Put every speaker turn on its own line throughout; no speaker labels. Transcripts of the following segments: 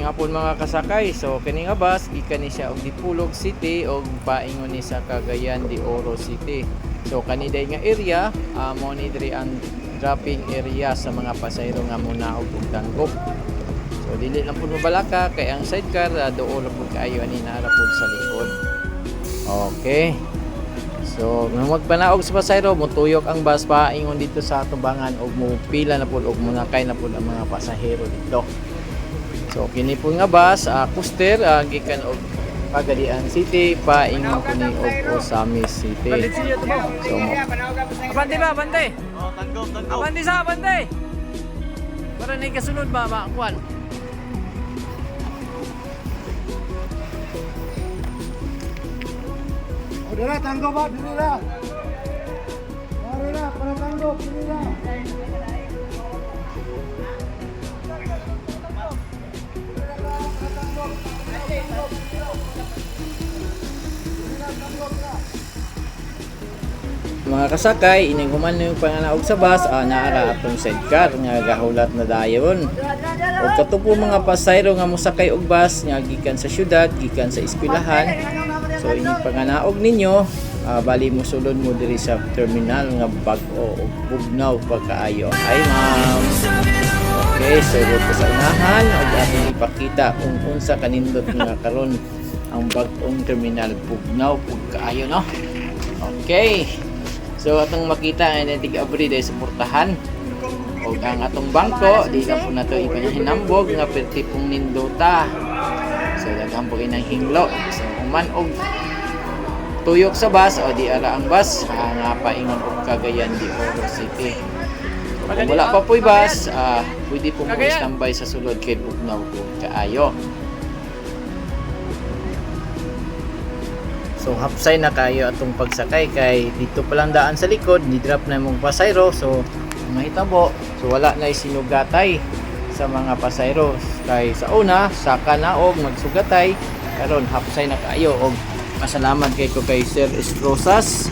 nga po mga kasakay. So kini nga bus gikan ni siya og Dipolog City og paingon ni sa Cagayan de Oro City. So kaniday nga area mo ni diri ang dropping area sa mga pasahero nga muna og tanggop. So dili lang pud mabalaka kay ang sidecar doon lang pud kaayo ani naara pud sa likod. Okay. So nang magpanaog sa pasahero motuyok ang bus paingon dito sa tubangan og mupila na pud og munakay na pud ang mga pasahero dito. So kini po nga bus coaster gikan og Pagadian City paingon ko ni og Osamis City. So abante ba abante?
Oh, tanggap.
Abante sa abante. Para nay kasunod ba kuan?
Dira tanggap ba dira. Dira para tanggap dira.
Mga kasakay, ining human yung panganaog sa bus, naara atong sidecar nga gahulat na dayon. O katupo mga pasayro nga mosakay og bus nga gikan sa syudad, gikan sa eskwelahan. So ining panganaog ninyo, bali mo sulod mo diri sa terminal nga bag-o og bugnaw pagkaayo. Ay ma'am. Okay, so dito sa unahan og ating ipakita kung unsa kanindot nga karon ang bag-ong terminal bugnaw pagkaayo no. Okay. So atong makita ang identity abri dahil sa portahan o ang atong bangko di na po na ito ipanahinambog nga perti pong nindota. So daghang po inang hinglo. So uman og tuyok sa bus o di ara ang bus nga paingon og Cagayan de Oro City. Kung wala pa po'y bus, pwede po mag-standby sa sulod kay bugnaw po kaayo. So hapsay na kayo atong pagsakay kay dito pa lang daan sa likod, ni-drop na mong pasayro. So mahitabo, so wala na sinugatay sa mga pasayro kay sa una saka na og magsugatay karon hapsay na kayo og pasalamat kay ko kay Sir Estrosas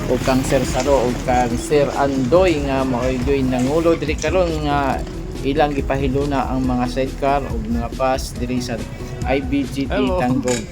o kang Sir Saro o kang Sir Andoy nga maoy nangulo diri karon nga ilang gipahiluna ang mga sidecar o mga bus diri sa IBGT Tanggog